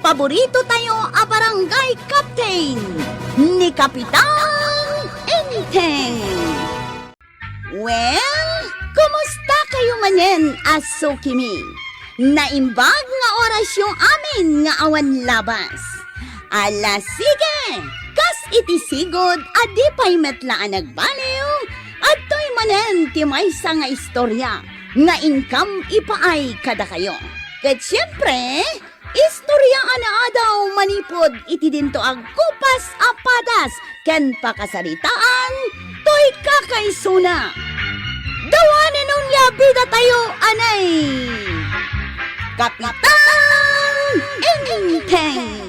paborito tayo a barangay captain ni Kapitan Enteng. Well, kumusta kayo manen, Asukimi? Naimbag nga oras yung amin nga awan labas. Ala sige, kas itisigod adi pa'y metlaan nagbaliw at to'y manen ti maysa nga istorya nga income ipaay kada kayo. Ket siyempre, istorya ana daw manipod iti dinto ag kupas apadas ken pakasaritaan to'y kakaysuna. Dawanen nung yabida tayo anay Kapitan Enteng.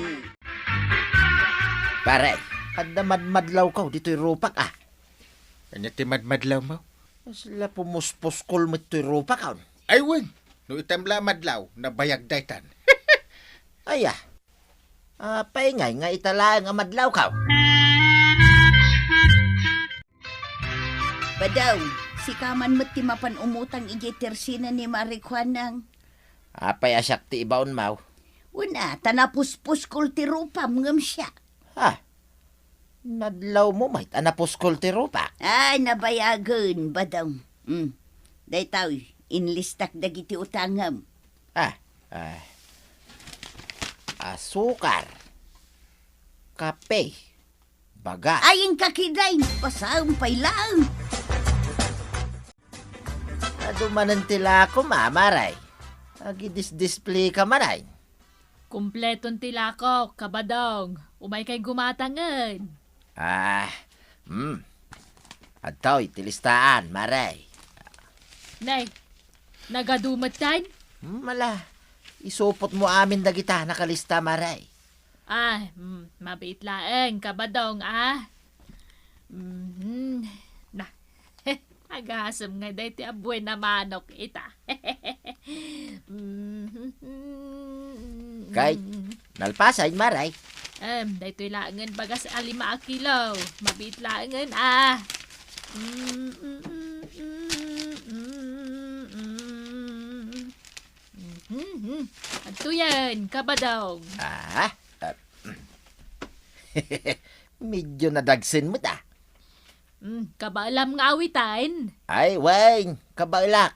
Pare, ada madmadlaw ka dito'y rupak ah. Ano ti madmadlaw mo? Sila pumusposkol mo dito'y rupak ah. Ay, wen. No itamla madlaw, nabayag daytan. Ay ah. Paingay nga italaang ang madlaw ka. Badaw, si kaman mo't ti mapan umutang ijitersina ni Marikwanang. Apay asyak ti ibaon maw. Una, tanapuspus kul ti rupam ngam siya. Ha? Nadlaw mo may anaposkol ti rupak. Ay, nabayagan, badaw. Daytaw, inlistak dagiti utangam. Asukar. Kape. Baga. Aying kakiday, pasampay lang. Adumanan tila ako mamaray. Agidis-display ka maray. Kumpletong tilako, kabadong. Umay kay gumatangan. Adto'y tilistaan, maray. Nay, nagadumatan? Mala, isupot mo amin dagita nakalista, maray. Mabait laeng, kabadong, Na, agasam nga day ti abuay na manok ita. Kahit nalpasay, maray. Dayto ilangan bagas 5 kilo. Mabait langan, Ato yan, kabadong. Medyo nadagsin mo ta. Kabaalam nga awitan. Ay, weng, kabailak.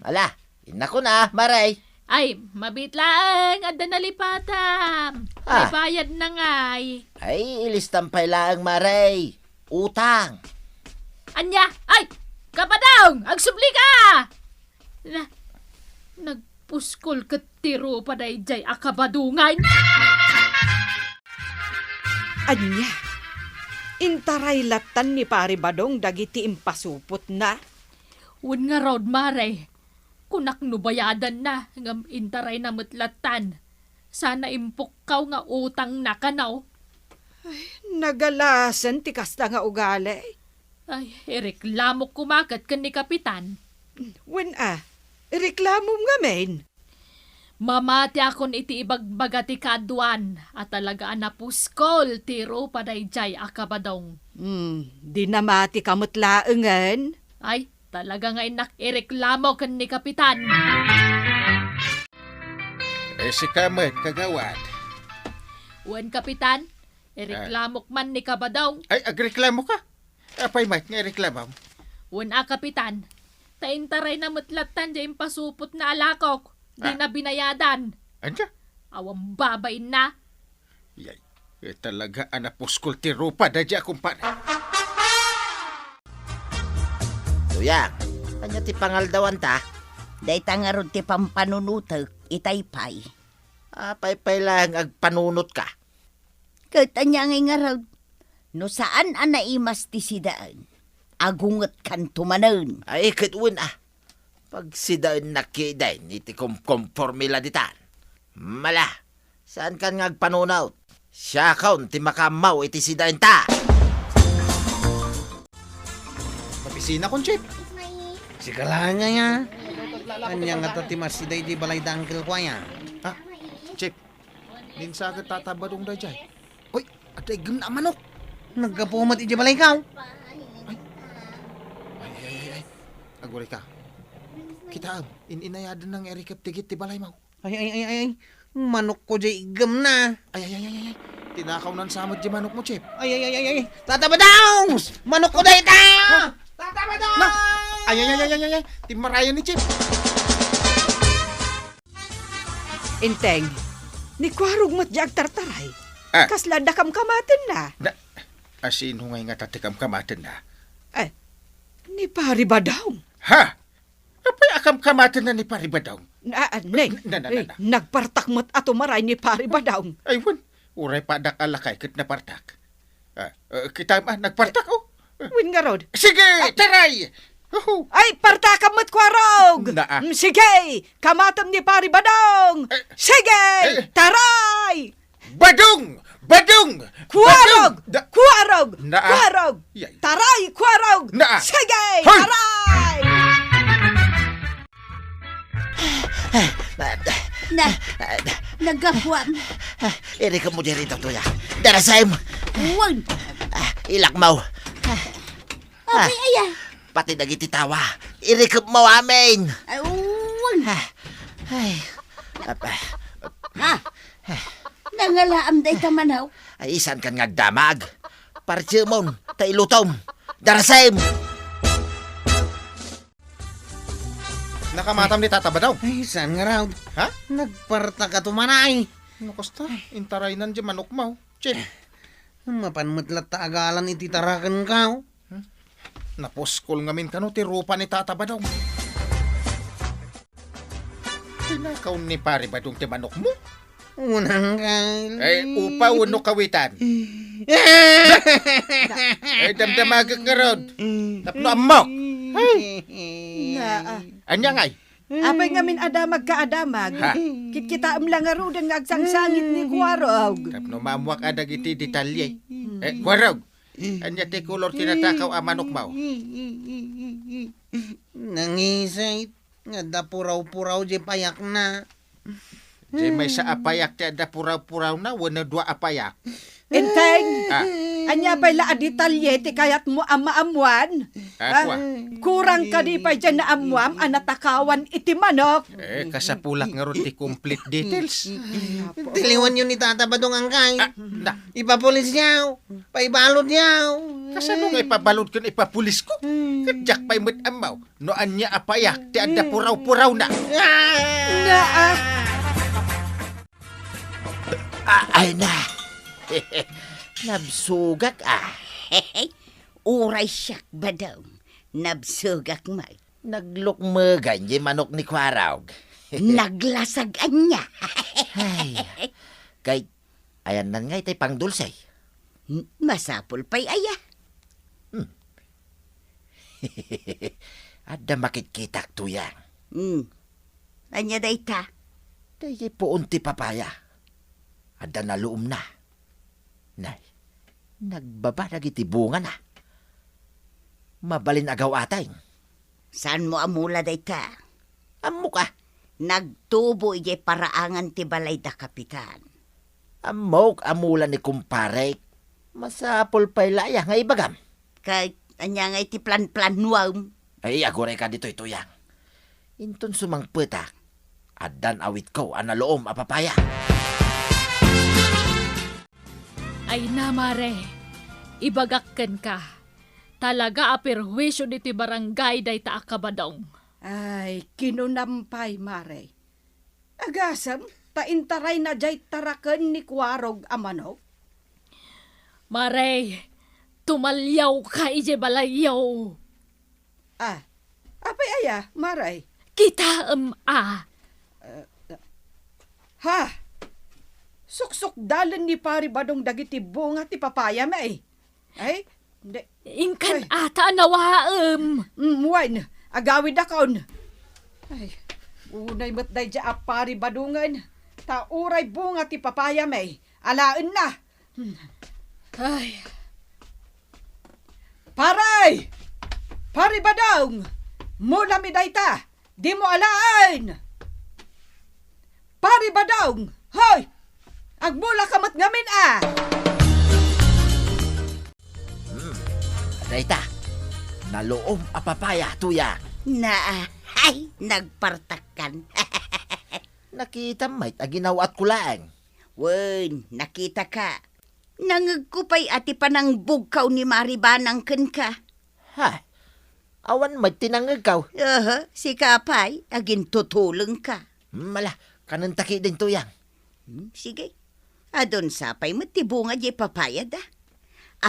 Ala, inako na, maray. Ay, mabit lang. Adda nalipatam. May bayad na ngay. Ay, ilistampay lang, maray. Utang. Anya, ay, kabadong, agsubli ka! Nagpuskol ka tiro pa day jay akabadungan. Anya, intaray latan ni pari badong dagiti impasupot na. Un nga road mare, kunak nubayadan na, ngam intaray na mutlatan. Sana impukkaw nga utang na kanaw. Nagalasan ti kasta nga ugali. Ay, ireklamo kumakat kan ni Kapitan. Wen reklamo nga men. Mamati akon iti ibagbaga ti kadwan at talaga anapuskol tiro paday jay akabadong. Di namati kamutlaengan. Ay, talaga nga inak ireklamo kan ni Kapitan. Si kamet, kagawad. Wen Kapitan, ireklamok man ni kabadong. Ay, agreklamo ka? Apay, mate, nga reklamo. Wen Kapitan, taintaray na mutlatan jay pasupot na alakok. Di na binayadan. Anja? Awang babain na. Yay, talaga anapuskol ti rupa da dya kumpare. Tuyang, kanya ti pangaldawan ta. Dayta nga ron ti pampanunutek, itaypay. Pay lang agpanunot ka. Katanya nga ron, no saan anaimas ti sidaan, agunget kan tumanen. Ay, katwin Pag sidaan nakiday, iti kompormila ditan. Mala, saan kan nga agpanunaw? Siya kaun ti makamaw iti sidaan ta. Papisina kon, Chip. Sikalanya nga. Kanya nga tati masiday di balay dangkil ko yan. Ha? Chip, ninsagat tatabadong da dyan. Uy, atay gam na manok. Nagkapumat iti balay ka. Ay. Agwari ka. Kita, ininayadan ng erikap tigit ti balay mo. Ay. Manok ko jay igam na. Ay. Tinakaw nan samot di manok mo, Chip. Ay. Tata Badong! Manok ko day ta! Tata Badong! Na! Ay. Timarayan ni Chip. Inteng, ni kwarog mat jag tartaray. Ah. Kasla dakam kamaten na. Asin hungay nga tatikam kamaten na. Ni pari Badong. Ha? Apay akam kamaten na ni Paribadaw? Neng, Na. nagpartak mo't ato maray ni pari Badong. Aywan, uray padak alakay kit na partak. Kita nagpartak, oh. Win nga rod. Sige, taray! Ay, partakam mo't kwarog! Naa. Sige, kamatam ni pari Badong! Sige, taray! Badong! Kwarog! Da- Kwarog! Naa. Kwarog! Yay. Taray! Kwarog! Naa. Sige! Hoy! Taray! Nagapwam. Iri ka mo dyan rito, tuya. Darasayim. Uwan. Ilakmaw. Abay, aya. Pati nagititawa. Iri ka mo amin. Ay, uwan. Ay. Apa. Ha? Nangalaam day tamanaw. Ay, isan kan ngagdamag. Parchimon. Tailutom. Darasayim. Nakamatam ni Tata Badaw. Ay, saan nga raw? Ha? Nagpartak ka tumanay. Ano kasta? Intaray nan di manok mo, Chip. Mapanmatlat taagalan iti tarakan ka. Naposkol ngamin kano ti rupa ni Tata Badaw. Tinakaw ni Pari Badong ti manok mo? Unang kail. Upa uno kawitan. Damdamagag ka rod. Tapno amok. Nga, Anya ngay? apay ngamin adamag ka adamag. Ha? Kitkita lang nga ro nga agsangsangit ni kwarog. Tapno mamuak adag iti detalye. Kwarog. Anya ti kulor tinatakaw ang manok mo. Nangisay. Nga da puraw-puraw di payak na. Di may sa apayak ti ada puraw-puraw na wana dua apayak. Inteng, Ah, anya pa'y la detalye ti kayat mo amaamuan. Akwa. Kurang ka di pa dyan na amuam, anatakawan iti manok. Kasapulak nga ron ti complete details. Tiliwan yun ni Tata Badong ang kay. Na, Ipapulis yaw. Paibalot yaw. kasano nga ipabalod ko na ipapulis ko? Kadyak pa'y mo't amaw. No anya apayak ti ada puraw-puraw na. Nga Ay na. Nabsugak Uray siyak badaw. Nabsugak may. Naglukmagan di manok ni Kwarog. Naglasagan niya. Ay. Kay, ayan nan nga itay pang dulsay. Masapul pa'y aya. Ada makitkitak tuyang. Anya day ta. Dahil po unti papaya. Ada na luom na. Nay, nagbaba na gitibunga na. Mabalin agaw atay. Saan mo amula day ta? Amo ka. Nagtubo ije paraangan ti balay da kapitan. Amok amula ni kumpare. Masapol pa'y laya nga ibagam. Kay anya nga iti plan-plan nuam. Ay, agore ka dito ituyang. Inton sumang petak. Adan awit ko analoom apapaya. Ay na, Mare. Ibagakkan ka. Talaga aperwisyo diti barangay day ta akabadong. ay, kinunampay, Mare. Agasam, taintaray na jay tarakan ni kwarog a manok. Mare, tumalyaw ka ije balayaw. Apay aya, Maray. Kita Ha? Suksok dalan ni Pari Badong dagiti bunga ti papaya may. Ay, hindi. Ingkan ata nawaem. Muwain, agawid akaon. Ay, unay matday dya a Pari Badungan. Tauray bunga ti papaya may. Alaan na. Ay, Paray! Pari Badong! Mula mi dayta! Di mo alaan! Pari Badong! Hoy! Agmula kamat ngamin Rita, naloom apapaya tuyang. Ay, nagpartakan. Nakita may aginawat ko lang. Wen, nakita ka. Nangagkupay ati panang bugkaw ni Maribanang ken ka. Ha? Awan may tinangagaw. Si Kapay, agin tutulong ka. Mala, kanantaki din to yang. Sige. Adon sapay mo tibunga di papayad ah.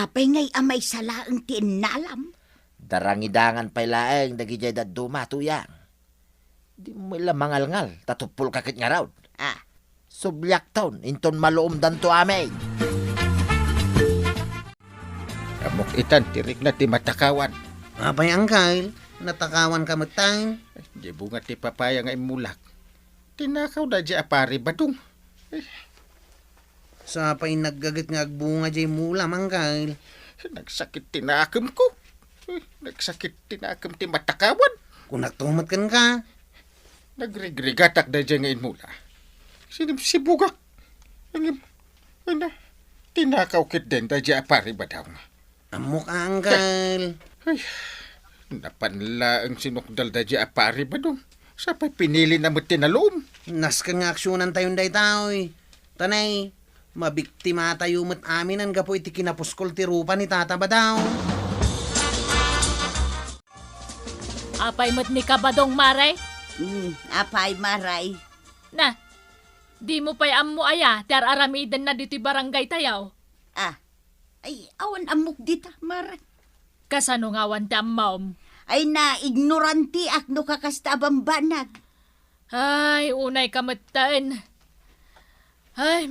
Apay ngay amay salaang tinalam. Darangidangan pa'y laeng dagijay da duma to yang. Di mo ila mangalngal, tatupul kakit nga raw. Ah, Subyak taon, inton maluom dan to amay. Amok itan, tirik na ti matakawan. Apay, Uncle? Natakawan ka matang. Di bunga ti papaya nga imulak. Tinakaw na di apari badong. Sapay naggagit nga agbunga jay mula, Uncle. Nagsakit tinakam ko. Nagsakit tinakam ti matakawan. Kung nagtumat kan ka. Nagrigrigatak na di nga imula. Sinibsibugak. Ano? Tinakaw kit din na di apari badong. Amok, Uncle. Ay, napanla ang sinukdal da di apari badong. Sapay pinili na mo tinalom. Nas ka nga aksyonan tayong day tao eh. Tanay, mabiktima tayo mat amin ang gapo iti kinapuskol ti rupa ni Tata Badaw. Apay mo't ni kabadong Mare? apay maray. Na, di mo pa'y ammo aya, tiar aramidan na dito barangay tayaw. Ah, ay awan amok dita maray. Kasano nga wan ti ammawm? Ay na ignoranti ak no kakastabang banag. Ay, unay kamutain. Ay,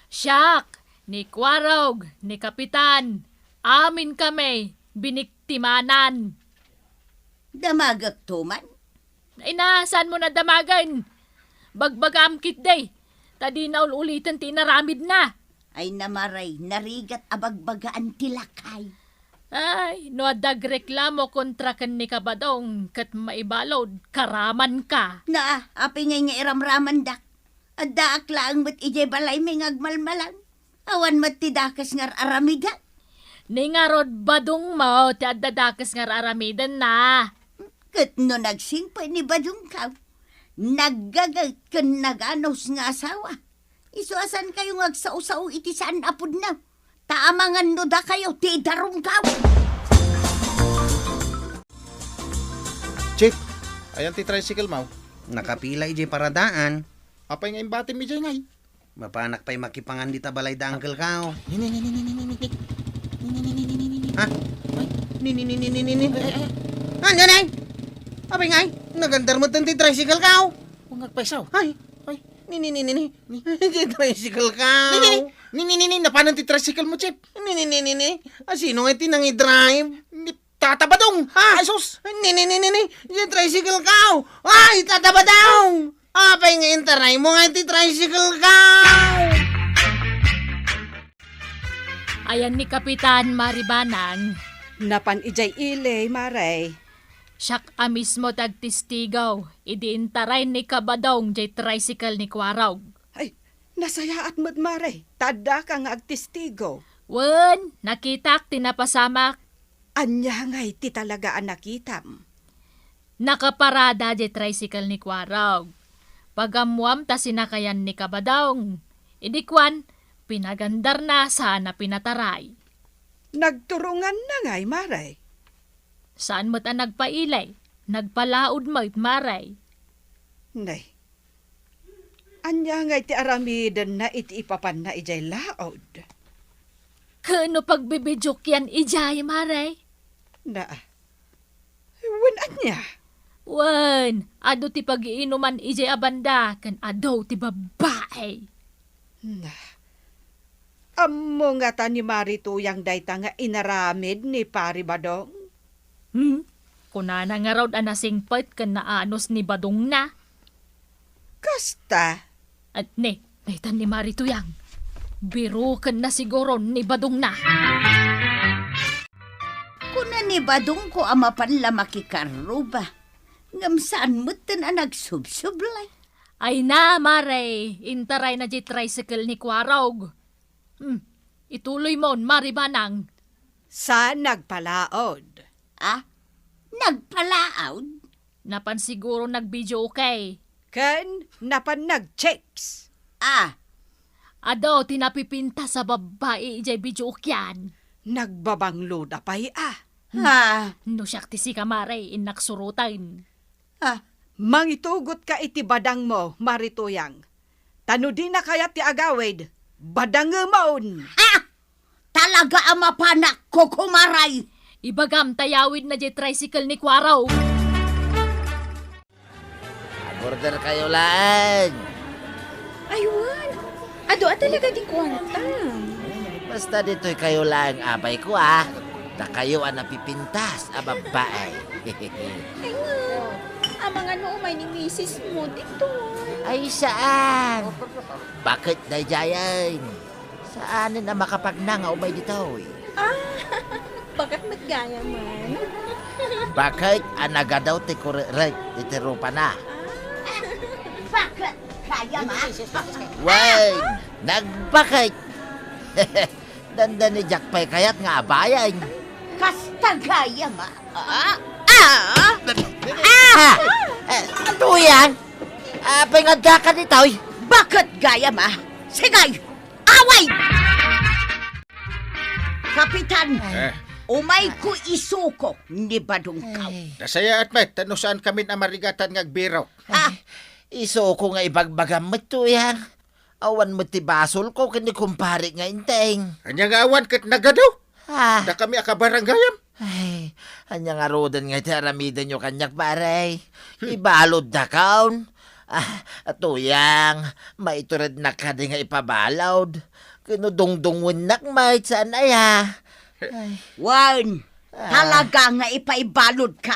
Siyak, ni Kwarog, ni Kapitan, amin kami, biniktimanan. Damagak tuman. Ay na, saan mo na damagan? Bagbagam kit day. Tadi na ulitan tinaramid na. Ay namaray, narigat abagbagaan tilakay. Ay, no adag reklamo kontra kan ni Kabadong kat maibalod, karaman ka. Na, api ngay nga iramraman dak. Adda aklaan mo't ijay balay may ngagmalmalang. Awan mo't tidakas ngar aramidan. Ni nga rod badong mo, ti adadakas nga aramidan na. Kat no nagsingpay ni Badong Kaw, naggagat kan naganos nga asawa. Isuasan kayo ngagsaw-saw iti saan apod na. Taamangan no da kayo, ti darong kaw. Chip, ayan ti tricycle mau. Nakapila ijay paradaan. Apay nga imbati mi dyan ngay. Mapanak pa'y makipangan di tabalay da Uncle Kao. Ha? Ni. Ano na? Apay nga, nagandar mo tanti tricycle Kao. Kung nagpaisaw. Ay, ni. Di tricycle Kao. Ni, napanan ti tricycle mo, Chip. Ni. Sino nga tinang i-drive? Ni tatabadong. Ha? Ay, sus. Ni. Yung tricycle Kao. Ay, tataba daw. Apay nga intaray mo nga iti tricycle Kao. Ayan ni Kapitan Maribanang, Napan ijay ilay, maray. siyak a mismo tagtistigaw, idiintaray ni Kabadong jay tricycle ni Kwarog. Ay, nasayaat mo't maray. Tada ka nga agtistigo. Wen, nakitak tinapasamak, Anya ngay ti talaga ang nakitam. nakaparada jay tricycle ni Kwarog. Pagamuam ta sinakayan ni Kabadong. Idikwan, pinagandar na sana pinataray. Nagturungan na ngay, maray. Saan mo't ang nagpailay? Nagpalaod mo't maray. Nay, anya ngay ti aramidan na iti ipapan na ijay laod. Kano pagbibidyook yan ijay maray? Na, wen anya? Wen, ado ti pag-iinuman ijay abanda, kan ado ti babae. Na, amo nga ta ni Marito yang dayta nga inaramid ni Pari Badong. Kunana nga raw anasingpet kan naanos ni Badong na. Kasta, At ne, naitan ni Marito yang. Biro kan na siguro ni Badong na. Kuna ni Badong ko amapan lamaki karuba. Ngam saan mo't na nagsubsublay. Ay na, Mare, intaray na di tricycle ni Kwarog. Ituloy mo, Maribanang. sa nagpalaod. Ah, nagpalaod? Napan siguro nagbidyo okay. Ken napanag-checks. Ado, tinapipinta sa babae ijay bidyokyan. Nagbabanglo na pa'y No siyak ti si kamaray, inaksurutan. Mangitugot ka iti badang mo, Marituyang. Tano di na kaya ti agawid, badang maon. Talaga ang mapanak ko kumaray. Ibagam tayawid na jay tricycle ni Kwaraw. Order kayo lang. Aywan! Ado talaga di kwarta. Basta dito'y kayo lang, abay ko na kayo ang napipintas, babae. Ay nga, ang mga noomay ni misis mo dito. Ay, saan? Bakit na jayan? Saan na makapagnang umay dito? Bakit magaya man? Bakit anaga daw ti kurek itirupa na? Bakit kaya ma? Wait, nagbakit. Danda ni Jack Pay kaya't nga abayan. Kasta kaya ma? Tuyan! Pingada ka dito. Bakit gaya ma? Sigay! Away! Kapitan, umay ko isuko ni Badungkaw. Nasaya at may, tano saan kami na marigatan ngagbiraw. Iso ko nga ibagbagam mo tuyan. Awan mo ti basol ko kani kumpare nga inteng. Anyang awan kat nagadaw. Ah, Na kami akabaranggayam. ay, anya nga rodan nga iti aramidan nyo kanyak paray. Ibalod na kaon. Tuyang, maitured na ka di nga ipabalod. Kinudungdungun nak may saan aya. Wan, talaga nga ipaibalod ka.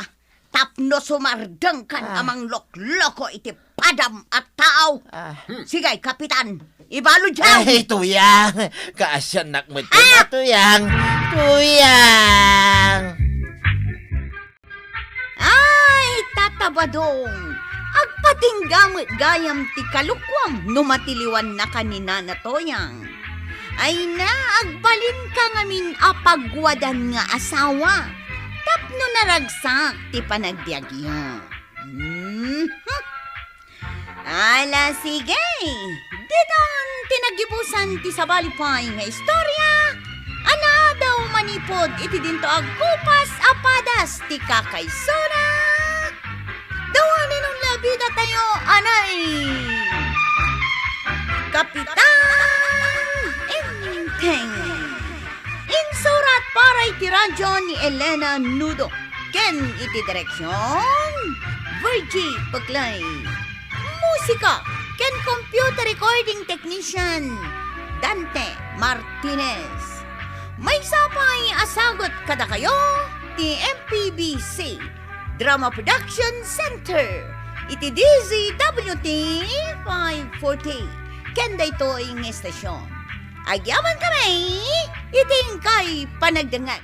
Tapno sumardeng kan amang lokloko iti padam at tao. Sigay, kapitan, ibalod siya. Ay, tuyang, kaasyan nak mo ito na tuyang. Tuyang! Ay, tatabadong. Agpatinggamit gayam ti kalukwam numatiliwan na kanina na toyang. Ay na, agbalin ka ngamin apagwadan nga asawa. Tapno naragsak ti panagdiagya. Ala, sige. Didon tinagibusan ti sabalipay nga istorya. Ana daw manipod iti dinto agkupas apadas ti kakaysona. Dawanin ang labida tayo, anay. Kapitan Inteng. Insurat para iti radyo ni Elena Nudo. Ken iti direksyon Virgie Paglay. Musika ken computer recording technician Dante Martinez. May sapay asagot kada kayo ti MPBC Drama Production Center. Iti DZWT 540. Kenda ito ang estasyon. Agyaman kami, iting kay panagdangan.